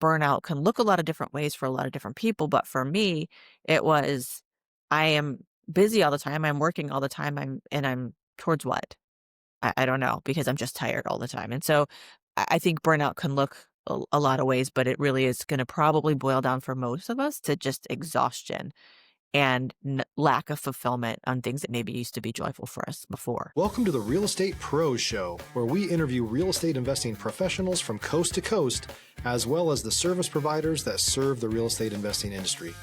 burnout can look a lot of different ways for a lot of different people. But for me, it was, I am busy all the time. I'm working all the time. I'm towards what? I don't know, because I'm just tired all the time. And so I think burnout can look a lot of ways, but it really is going to probably boil down for most of us to just exhaustion and lack of fulfillment on things that maybe used to be joyful for us before. Welcome to the Real Estate Pros Show, where we interview real estate investing professionals from coast to coast, as well as the service providers that serve the real estate investing industry.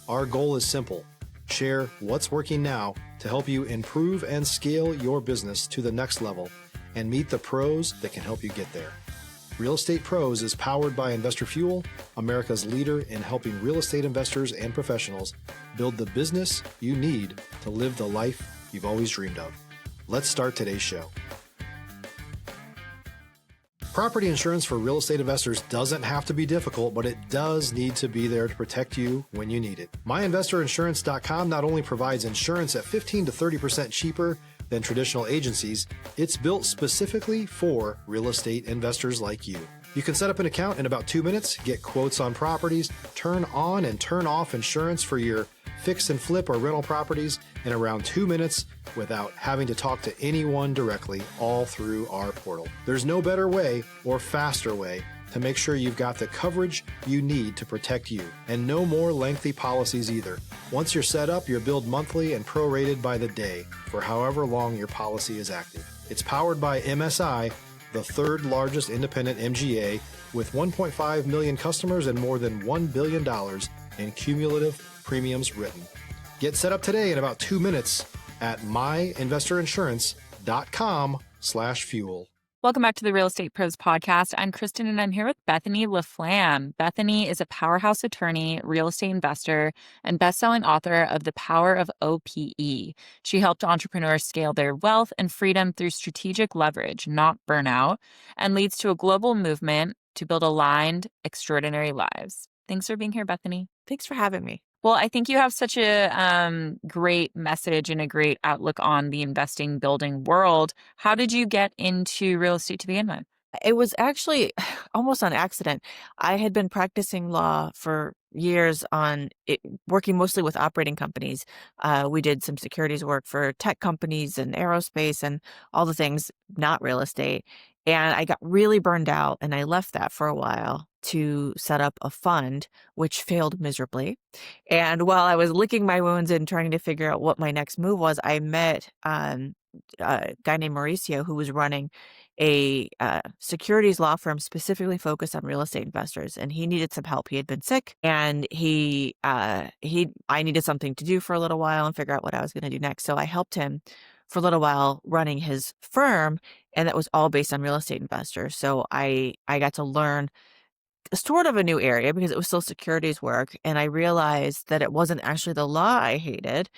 Our goal is simple: share what's working now to help you improve and scale your business to the next level and meet the pros that can help you get there. Real Estate Pros is powered by Investor Fuel, America's leader in helping real estate investors and professionals build the business you need to live the life you've always dreamed of. Let's start today's show. Property insurance for real estate investors doesn't have to be difficult, but it does need to be there to protect you when you need it. MyInvestorInsurance.com not only provides insurance at 15 to 30% cheaper than traditional agencies, it's built specifically for real estate investors like you. You can set up an account in about 2 minutes, get quotes on properties, turn on and turn off insurance for your fix and flip or rental properties in around 2 minutes without having to talk to anyone directly, all through our portal. There's no better way or faster way to make sure you've got the coverage you need to protect you, and no more lengthy policies either. Once you're set up, you're billed monthly and prorated by the day for however long your policy is active. It's powered by MSI, the third largest independent MGA, with 1.5 million customers and more than $1 billion in cumulative premiums written. Get set up today in about 2 minutes at myinvestorinsurance.com/fuel. Welcome back to the Real Estate Pros podcast. I'm Kristen, and I'm here with Bethany LaFlam. Bethany is a powerhouse attorney, real estate investor, and best-selling author of The Power of OPE. She helped entrepreneurs scale their wealth and freedom through strategic leverage, not burnout, and leads to a global movement to build aligned, extraordinary lives. Thanks for being here, Bethany. Thanks for having me. Well, I think you have such a great message and a great outlook on the investing building world. How did you get into real estate to begin with? It was actually almost on accident. I had been practicing law for years on it, working mostly with operating companies. We did some securities work for tech companies and aerospace and all the things, not real estate. And I got really burned out, and I left that for a while to set up a fund, which failed miserably. And while I was licking my wounds and trying to figure out what my next move was, I met a guy named Mauricio, who was running a securities law firm specifically focused on real estate investors, and he needed some help. He had been sick, and I needed something to do for a little while and figure out what I was going to do next. So I helped him for a little while running his firm, and that was all based on real estate investors. So I got to learn sort of a new area because it was still securities work, and I realized that it wasn't actually the law I hated.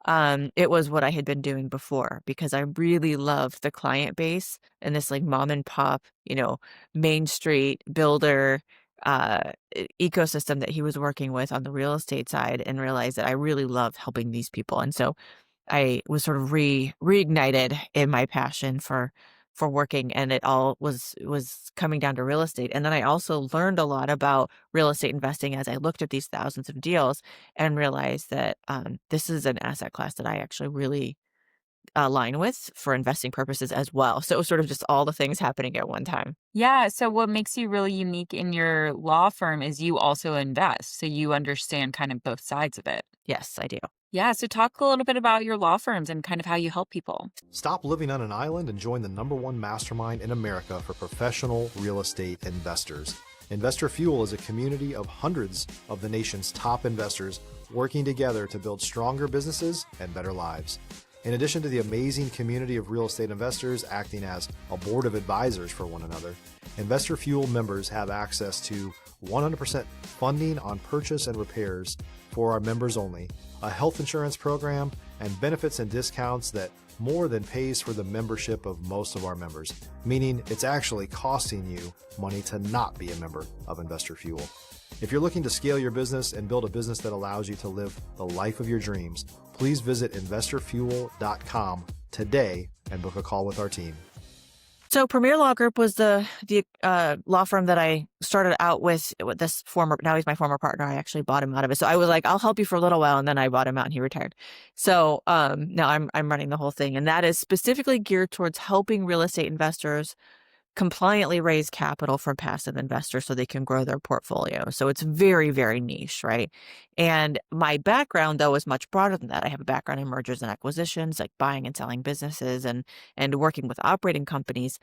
It was what I had been doing before, because I really loved the client base and this like mom and pop, Main Street builder ecosystem that he was working with on the real estate side, and realized that I really loved helping these people. And so I was sort of reignited in my passion for working, and it all was coming down to real estate. And then I also learned a lot about real estate investing as I looked at these thousands of deals and realized that this is an asset class that I actually really align with for investing purposes as well. So it was sort of just all the things happening at one time. Yeah. So what makes you really unique in your law firm is you also invest. So you understand kind of both sides of it. Yes, I do. Yeah. So talk a little bit about your law firms and kind of how you help people. Stop living on an island and join the #1 mastermind in America for professional real estate investors. Investor Fuel is a community of hundreds of the nation's top investors working together to build stronger businesses and better lives. In addition to the amazing community of real estate investors acting as a board of advisors for one another, Investor Fuel members have access to 100% funding on purchase and repairs for our members only, a health insurance program, and benefits and discounts that more than pays for the membership of most of our members, meaning it's actually costing you money to not be a member of Investor Fuel. If you're looking to scale your business and build a business that allows you to live the life of your dreams, please visit investorfuel.com today and book a call with our team. So Premier Law Group was the law firm that I started out with this former, now he's my former partner. I actually bought him out of it. So I was like, I'll help you for a little while. And then I bought him out and he retired. So now I'm running the whole thing. And that is specifically geared towards helping real estate investors compliantly raise capital from passive investors so they can grow their portfolio. So it's very, very niche, right? And my background, though, is much broader than that. I have a background in mergers and acquisitions, like buying and selling businesses and working with operating companies.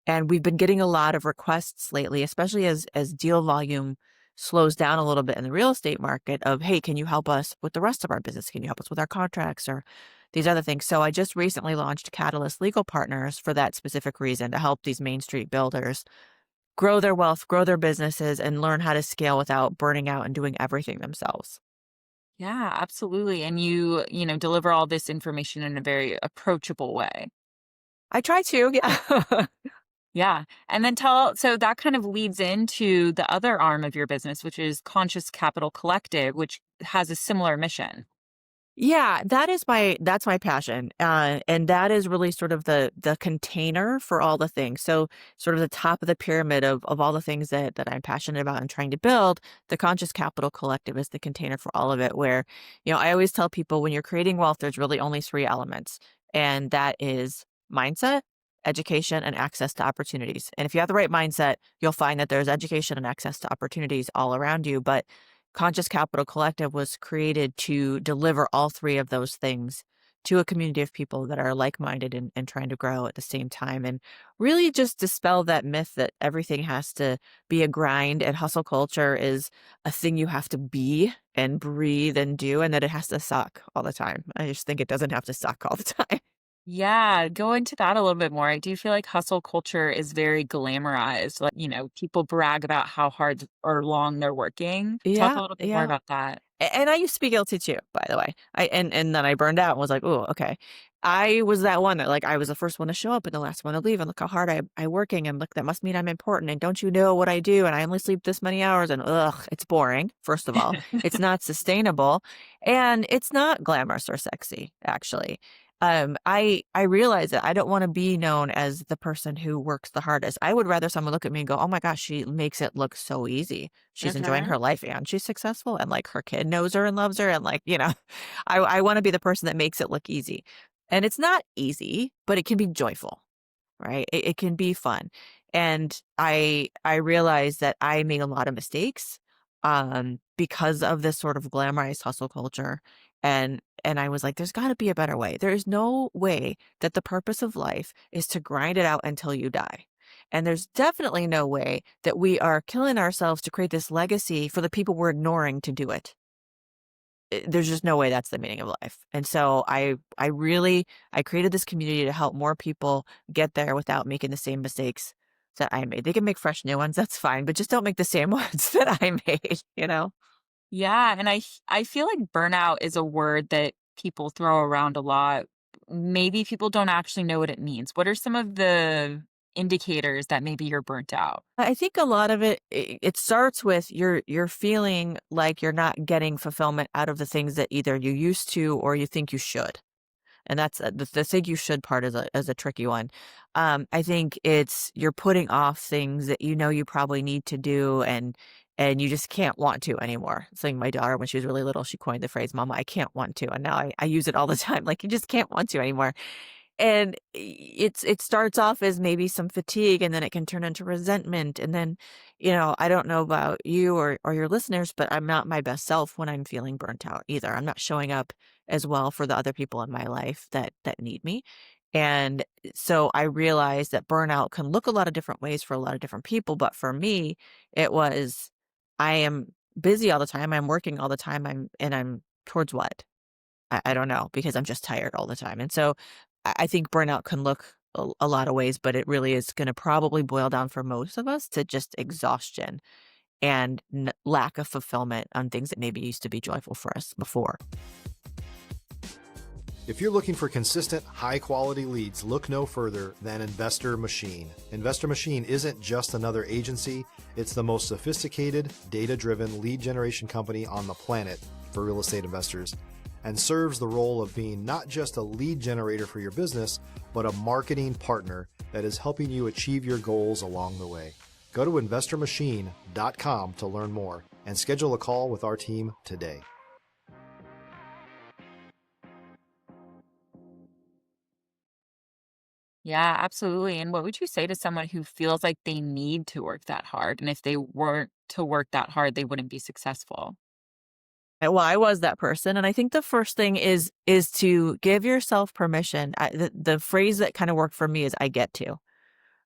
And we've been getting a lot of requests lately, especially as deal volume slows down a little bit in the real estate market of, hey, can you help us with the rest of our business? Can you help us with our contracts or these other things? So I just recently launched Catalyst Legal Partners for that specific reason, to help these Main Street builders grow their wealth, grow their businesses, and learn how to scale without burning out and doing everything themselves. Yeah, absolutely. And you deliver all this information in a very approachable way. I try to, yeah. Yeah. And then so that kind of leads into the other arm of your business, which is Conscious Capital Collective, which has a similar mission. Yeah, that's my passion. And that is really sort of the container for all the things. So sort of the top of the pyramid of all the things that I'm passionate about and trying to build, the Conscious Capital Collective is the container for all of it, where, I always tell people when you're creating wealth, there's really only three elements. And that is mindset, education, and access to opportunities. And if you have the right mindset, you'll find that there's education and access to opportunities all around you. But Conscious Capital Collective was created to deliver all three of those things to a community of people that are like-minded and trying to grow at the same time, and really just dispel that myth that everything has to be a grind and hustle culture is a thing you have to be and breathe and do, and that it has to suck all the time. I just think it doesn't have to suck all the time. Yeah, go into that a little bit more. I do feel like hustle culture is very glamorized. Like, people brag about how hard or long they're working. Talk Yeah, a little bit more yeah. about that. And I used to be guilty too, by the way. And then I burned out and was like, oh, okay. I was that one that, like, I was the first one to show up and the last one to leave, and look how hard I working, and look, that must mean I'm important, and don't you know what I do, and I only sleep this many hours, and it's boring. First of all, it's not sustainable, and it's not glamorous or sexy, actually. I realize that I don't want to be known as the person who works the hardest. I would rather someone look at me and go, oh my gosh, she makes it look so easy. She's enjoying Okay. her life and she's successful, and like her kid knows her and loves her, and like, I want to be the person that makes it look easy. And it's not easy, but it can be joyful, right? It can be fun. And I realized that I made a lot of mistakes because of this sort of glamorized hustle culture. And I was like, there's got to be a better way. There is no way that the purpose of life is to grind it out until you die. And there's definitely no way that we are killing ourselves to create this legacy for the people we're ignoring to do it. There's just no way that's the meaning of life. And so I created this community to help more people get there without making the same mistakes that I made. They can make fresh new ones, that's fine, but just don't make the same ones that I made. Yeah, and I feel like burnout is a word that people throw around a lot. Maybe people don't actually know what it means. What are some of the indicators that maybe you're burnt out? I think a lot of it starts with you're feeling like you're not getting fulfillment out of the things that either you used to or you think you should. And that's the thing you should part is a tricky one. I think you're putting off things that you probably need to do, and you just can't want to anymore. It's like my daughter, when she was really little, she coined the phrase, Mama, I can't want to. And now I use it all the time. Like, you just can't want to anymore. And it starts off as maybe some fatigue, and then it can turn into resentment. And then, I don't know about you or your listeners, but I'm not my best self when I'm feeling burnt out either. I'm not showing up as well for the other people in my life that need me. And so I realized that burnout can look a lot of different ways for a lot of different people. But for me, it was, I am busy all the time. I'm working all the time. I'm towards what? I don't know, because I'm just tired all the time. And so I think burnout can look a lot of ways, but it really is going to probably boil down for most of us to just exhaustion and lack of fulfillment on things that maybe used to be joyful for us before. If you're looking for consistent, high-quality leads, look no further than Investor Machine. Investor Machine isn't just another agency. It's the most sophisticated, data-driven lead generation company on the planet for real estate investors. and serves the role of being not just a lead generator for your business, but a marketing partner that is helping you achieve your goals along the way. Go to investormachine.com to learn more and schedule a call with our team today. Yeah, absolutely. And what would you say to someone who feels like they need to work that hard? And if they weren't to work that hard, they wouldn't be successful? Well, I was that person, and I think the first thing is to give yourself permission. The phrase that kind of worked for me is "I get to."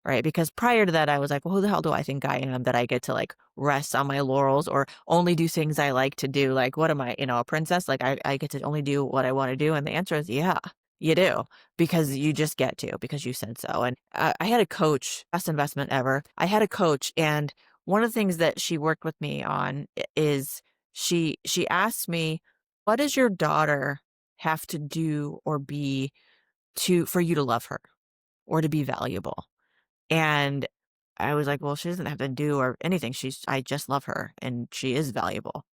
Right? Because prior to that, I was like, well, who the hell do I think I am that I get to like rest on my laurels or only do things I like to do? Like, what am I, a princess? Like, I get to only do what I want to do. And the answer is, yeah, you do, because you just get to, because you said so. And I had a coach, best investment ever. I had a coach, and one of the things that she worked with me on is she asked me, what does your daughter have to do or be for you to love her or to be valuable? And I was like, well, she doesn't have to do or anything. I just love her and she is valuable.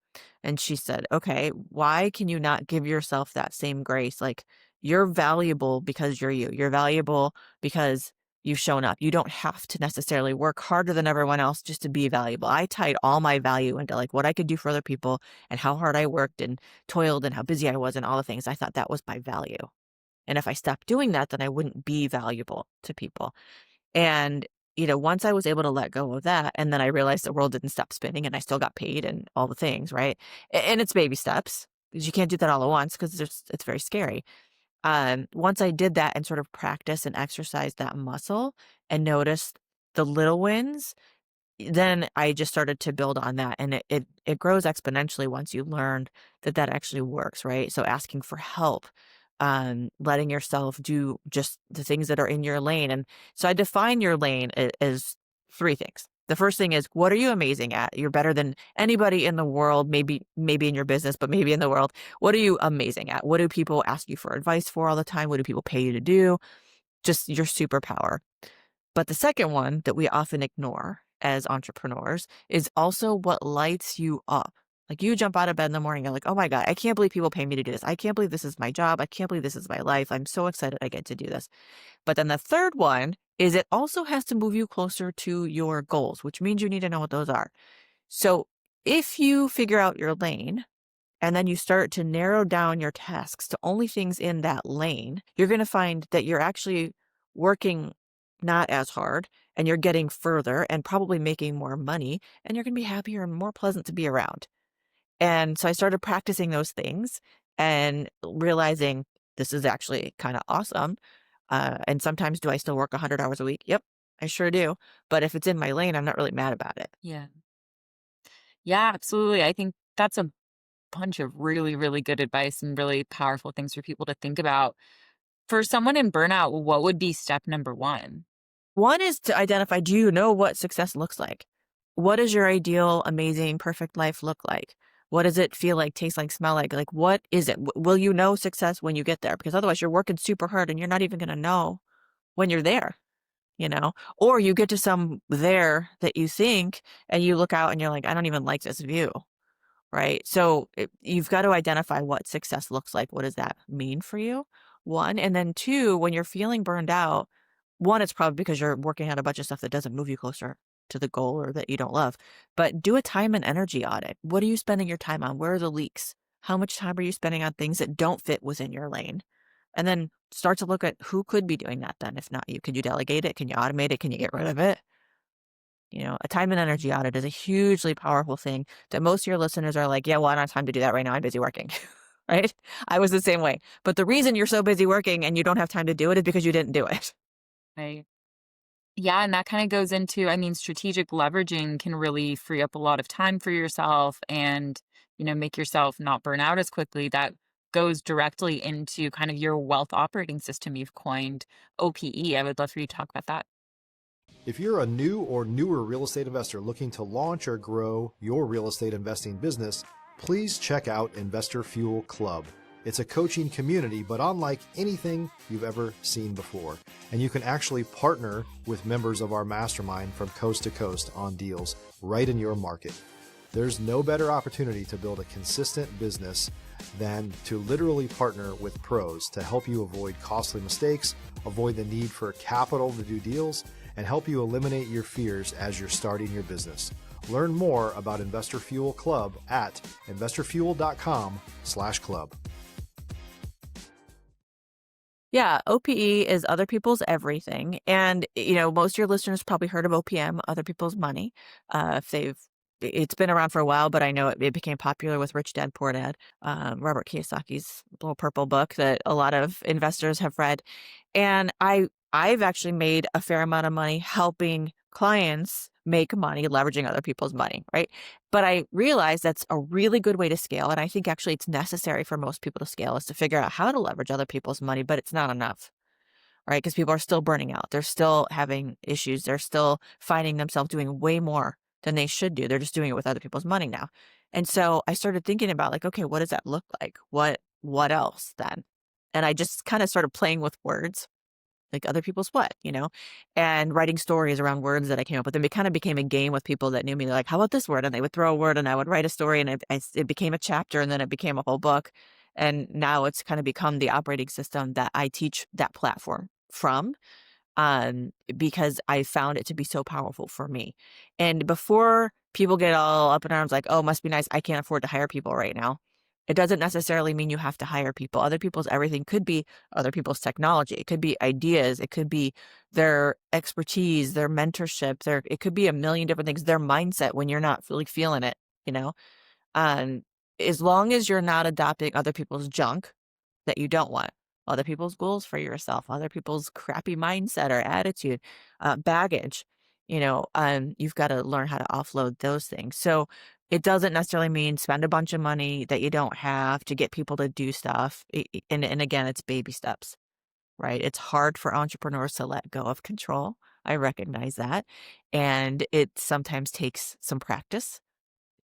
And she said, okay, why can you not give yourself that same grace? Like, you're valuable because you're you. You're valuable because you've shown up. You don't have to necessarily work harder than everyone else just to be valuable. I tied all my value into like what I could do for other people and how hard I worked and toiled and how busy I was and all the things. I thought that was my value. And if I stopped doing that, then I wouldn't be valuable to people. And, once I was able to let go of that, and then I realized the world didn't stop spinning and I still got paid and all the things, right? And it's baby steps, because you can't do that all at once, because it's very scary. Once I did that and sort of practice and exercise that muscle and noticed the little wins, then I just started to build on that, and it grows exponentially once you learn that that actually works, right? So asking for help, letting yourself do just the things that are in your lane. And so I define your lane as three things. The first thing is, what are you amazing at? You're better than anybody in the world, maybe in your business, but maybe in the world. What are you amazing at? What do people ask you for advice for all the time? What do people pay you to do? Just your superpower. But the second one that we often ignore as entrepreneurs is also what lights you up. Like, you jump out of bed in the morning, you're like, oh my God, I can't believe people pay me to do this. I can't believe this is my job. I can't believe this is my life. I'm so excited I get to do this. But then the third one is it also has to move you closer to your goals, which means you need to know what those are. So if you figure out your lane, and then you start to narrow down your tasks to only things in that lane, you're going to find that you're actually working not as hard, and you're getting further and probably making more money, and you're going to be happier and more pleasant to be around. And so I started practicing those things and realizing this is actually kind of awesome. And sometimes, do I still work 100 hours a week? Yep, I sure do. But if it's in my lane, I'm not really mad about it. Yeah. Yeah, absolutely. I think that's a bunch of really, really good advice and really powerful things for people to think about. For someone in burnout, what would be step number one? One is to identify, do you know what success looks like? What does your ideal, amazing, perfect life look like? What does it feel like, taste like, smell like? Like, what is it? Will you know success when you get there? Because otherwise you're working super hard and you're not even going to know when you're there, or you get to some there that you think, and you look out and you're like, I don't even like this view. Right. So you've got to identify what success looks like. What does that mean for you? One. And then two, when you're feeling burned out, one, it's probably because you're working on a bunch of stuff that doesn't move you closer to the goal or that you don't love. But do a time and energy audit. What are you spending your time on? Where are the leaks? How much time are you spending on things that don't fit within your lane? And then start to look at who could be doing that then. If not you, could you delegate it? Can you automate it? Can you get rid of it? A time and energy audit is a hugely powerful thing that most of your listeners are like, yeah, well, I don't have time to do that right now. I'm busy working. Right? I was the same way. But the reason you're so busy working and you don't have time to do it is because you didn't do it. Right. Yeah, and that kind of goes into, I mean, strategic leveraging can really free up a lot of time for yourself and, make yourself not burn out as quickly. That goes directly into kind of your wealth operating system you've coined, OPE. I would love for you to talk about that. If you're a new or newer real estate investor looking to launch or grow your real estate investing business, please check out Investor Fuel Club. It's a coaching community, but unlike anything you've ever seen before. And you can actually partner with members of our mastermind from coast to coast on deals right in your market. There's no better opportunity to build a consistent business than to literally partner with pros to help you avoid costly mistakes, avoid the need for capital to do deals, and help you eliminate your fears as you're starting your business. Learn more about Investor Fuel Club at investorfuel.com/club. Yeah, OPE is other people's everything. And, most of your listeners probably heard of OPM, other people's money. It's been around for a while, but I know it became popular with Rich Dad Poor Dad, Robert Kiyosaki's little purple book that a lot of investors have read. And I've actually made a fair amount of money helping clients make money leveraging other people's money, right? But I realize that's a really good way to scale. And I think actually it's necessary for most people to scale is to figure out how to leverage other people's money, but it's not enough, right? Because people are still burning out. They're still having issues. They're still finding themselves doing way more than they should do. They're just doing it with other people's money now. And so I started thinking about like, okay, what does that look like? What else then? And I just kind of started playing with words like other people's what, and writing stories around words that I came up with. And it kind of became a game with people that knew me. They're like, how about this word? And they would throw a word and I would write a story and it became a chapter and then it became a whole book. And now it's kind of become the operating system that I teach that platform from, because I found it to be so powerful for me. And before people get all up in arms like, oh, must be nice, I can't afford to hire people right now. It doesn't necessarily mean you have to hire people. Other people's everything could be other people's technology. It could be ideas. It could be their expertise, their mentorship. It could be a million different things. Their mindset when you're not really feeling it, you know. Um, as long as you're not adopting other people's junk that you don't want, other people's goals for yourself, other people's crappy mindset or attitude, baggage, you've got to learn how to offload those things. So it doesn't necessarily mean spend a bunch of money that you don't have to get people to do stuff. And again, it's baby steps, right? It's hard for entrepreneurs to let go of control. I recognize that. And it sometimes takes some practice.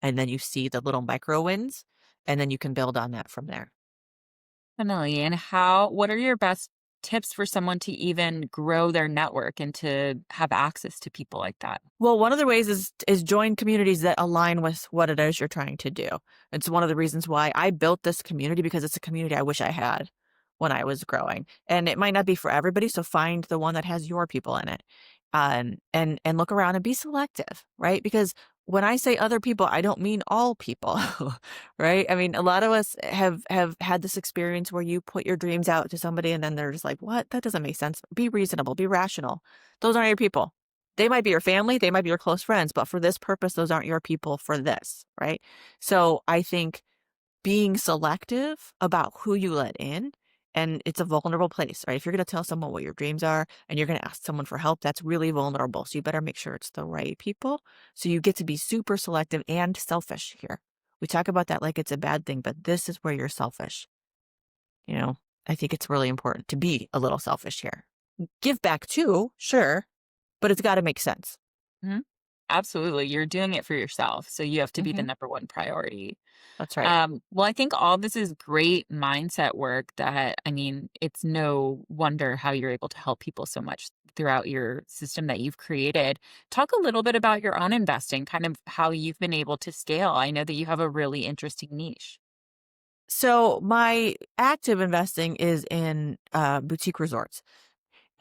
And then you see the little micro wins, and then you can build on that from there. Definitely. And what are your best tips for someone to even grow their network and to have access to people like that? Well, one of the ways is join communities that align with what it is you're trying to do. It's one of the reasons why I built this community, because it's a community I wish I had when I was growing. And it might not be for everybody, so find the one that has your people in it. And look around and be selective, right? Because when I say other people, I don't mean all people, right? I mean, a lot of us have had this experience where you put your dreams out to somebody and then they're just like, what? That doesn't make sense. Be reasonable, be rational. Those aren't your people. They might be your family, they might be your close friends, but for this purpose, those aren't your people for this, right? So I think being selective about who you let in, and it's a vulnerable place, right? If you're going to tell someone what your dreams are and you're going to ask someone for help, that's really vulnerable. So you better make sure it's the right people. So you get to be super selective and selfish here. We talk about that like it's a bad thing, but this is where you're selfish. I think it's really important to be a little selfish here. Give back too, sure, but it's got to make sense. Mhm. Absolutely. You're doing it for yourself. So you have to be the Hmm. number one priority. That's right. Well, I think all this is great mindset work that, I mean, it's no wonder how you're able to help people so much throughout your system that you've created. Talk a little bit about your own investing, kind of how you've been able to scale. I know that you have a really interesting niche. So my active investing is in boutique resorts.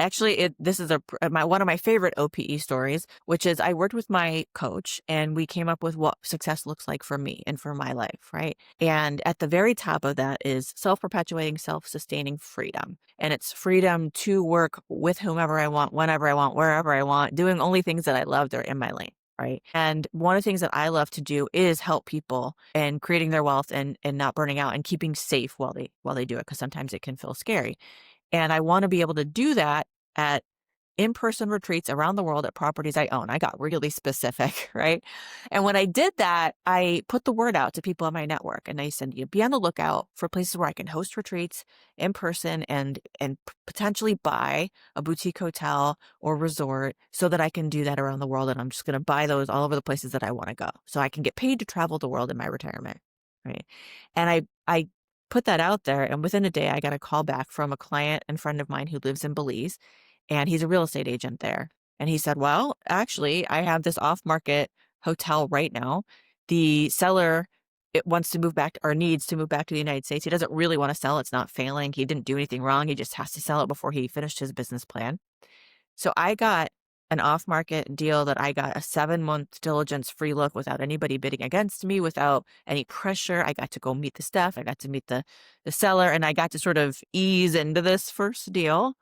Actually, this is one of my favorite OPE stories, which is I worked with my coach and we came up with what success looks like for me and for my life, right? And at the very top of that is self-perpetuating, self-sustaining freedom. And it's freedom to work with whomever I want, whenever I want, wherever I want, doing only things that I love that are in my lane. Right. And one of the things that I love to do is help people and creating their wealth and not burning out and keeping safe while they do it, because sometimes it can feel scary. And I want to be able to do that at in-person retreats around the world at properties I own. I got really specific, right? And when I did that, I put the word out to people in my network and I said, be on the lookout for places where I can host retreats in person and potentially buy a boutique hotel or resort so that I can do that around the world. And I'm just going to buy those all over the places that I want to go. So I can get paid to travel the world in my retirement, right? And I put that out there, and within a day, I got a call back from a client and friend of mine who lives in Belize, and he's a real estate agent there. And he said, well, actually, I have this off-market hotel right now. The seller it wants to move back or needs to move back to the United States. He doesn't really want to sell. It's not failing. He didn't do anything wrong. He just has to sell it before he finished his business plan. So I got an off-market deal that I got a 7-month diligence free look without anybody bidding against me, without any pressure. I got to go meet the staff. I got to meet the seller, and I got to sort of ease into this first deal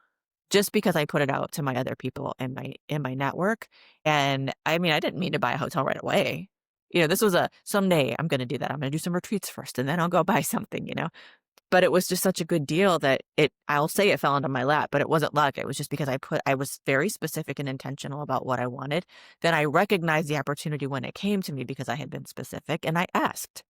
just because I put it out to my other people in my network. And I mean, I didn't mean to buy a hotel right away. This was someday I'm going to do that. I'm going to do some retreats first and then I'll go buy something. But it was just such a good deal that I'll say it fell into my lap, but it wasn't luck. It was just because I was very specific and intentional about what I wanted. Then I recognized the opportunity when it came to me because I had been specific and I asked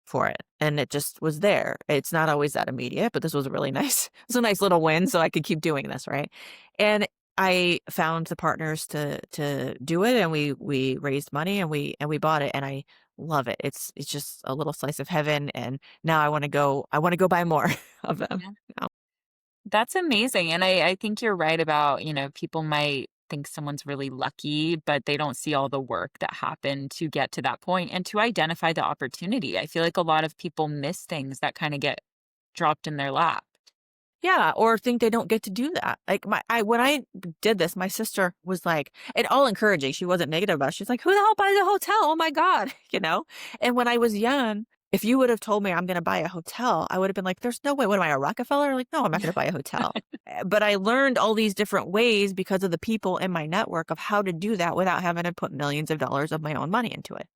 for it, and it just was there. It's not always that immediate, but this was a really nice, it's a nice little win, so I could keep doing this, right? And I found the partners to do it, and we raised money and we bought it, and I love it. It's just a little slice of heaven, and now I want to go buy more of them. Yeah. now. That's amazing. And I think you're right about, people might think someone's really lucky, but they don't see all the work that happened to get to that point and to identify the opportunity. I feel like a lot of people miss things that kind of get dropped in their lap. Yeah, or think they don't get to do that. Like when I did this, my sister was like, and all encouraging. She wasn't negative about it. She's like, "Who the hell buys a hotel? Oh my God," And when I was young, if you would have told me I'm going to buy a hotel, I would have been like, "There's no way. What am I, a Rockefeller?" Like, no, I'm not going to buy a hotel. But I learned all these different ways because of the people in my network of how to do that without having to put millions of dollars of my own money into it.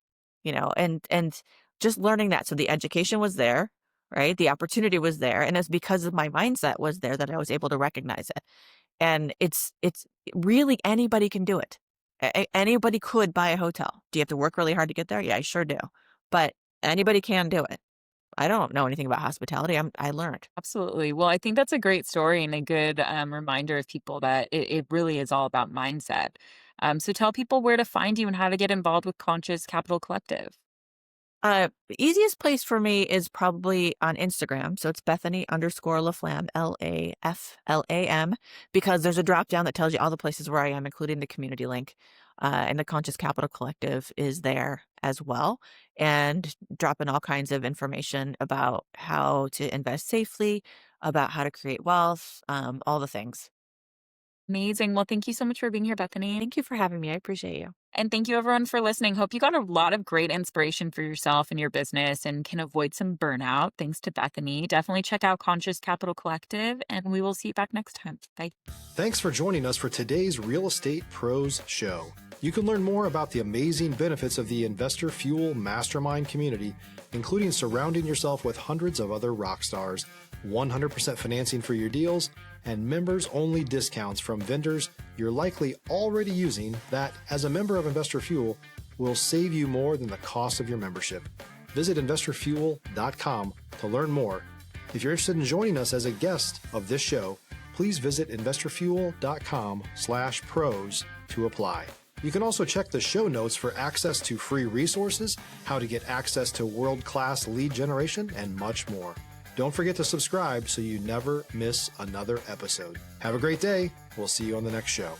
And just learning that. So the education was there. Right? The opportunity was there. And it's because of my mindset was there that I was able to recognize it. And it's really anybody can do it. Anybody could buy a hotel. Do you have to work really hard to get there? Yeah, I sure do. But anybody can do it. I don't know anything about hospitality. I learned. Absolutely. Well, I think that's a great story and a good reminder of people that it really is all about mindset. So tell people where to find you and how to get involved with Conscious Capital Collective. The easiest place for me is probably on Instagram. So it's Bethany_LaFlam, LAFLAM, because there's a drop down that tells you all the places where I am, including the community link. And the Conscious Capital Collective is there as well, and dropping all kinds of information about how to invest safely, about how to create wealth, all the things. Amazing. Well, thank you so much for being here, Bethany. Thank you for having me. I appreciate you. And thank you, everyone, for listening. Hope you got a lot of great inspiration for yourself and your business and can avoid some burnout thanks to Bethany. Definitely check out Conscious Capital Collective, and we will see you back next time. Bye. Thanks for joining us for today's Real Estate Pros Show. You can learn more about the amazing benefits of the Investor Fuel Mastermind community, including surrounding yourself with hundreds of other rock stars, 100% financing for your deals, and members-only discounts from vendors you're likely already using that, as a member of Investor Fuel, will save you more than the cost of your membership. Visit investorfuel.com to learn more. If you're interested in joining us as a guest of this show, please visit investorfuel.com/pros to apply. You can also check the show notes for access to free resources, how to get access to world-class lead generation, and much more. Don't forget to subscribe so you never miss another episode. Have a great day. We'll see you on the next show.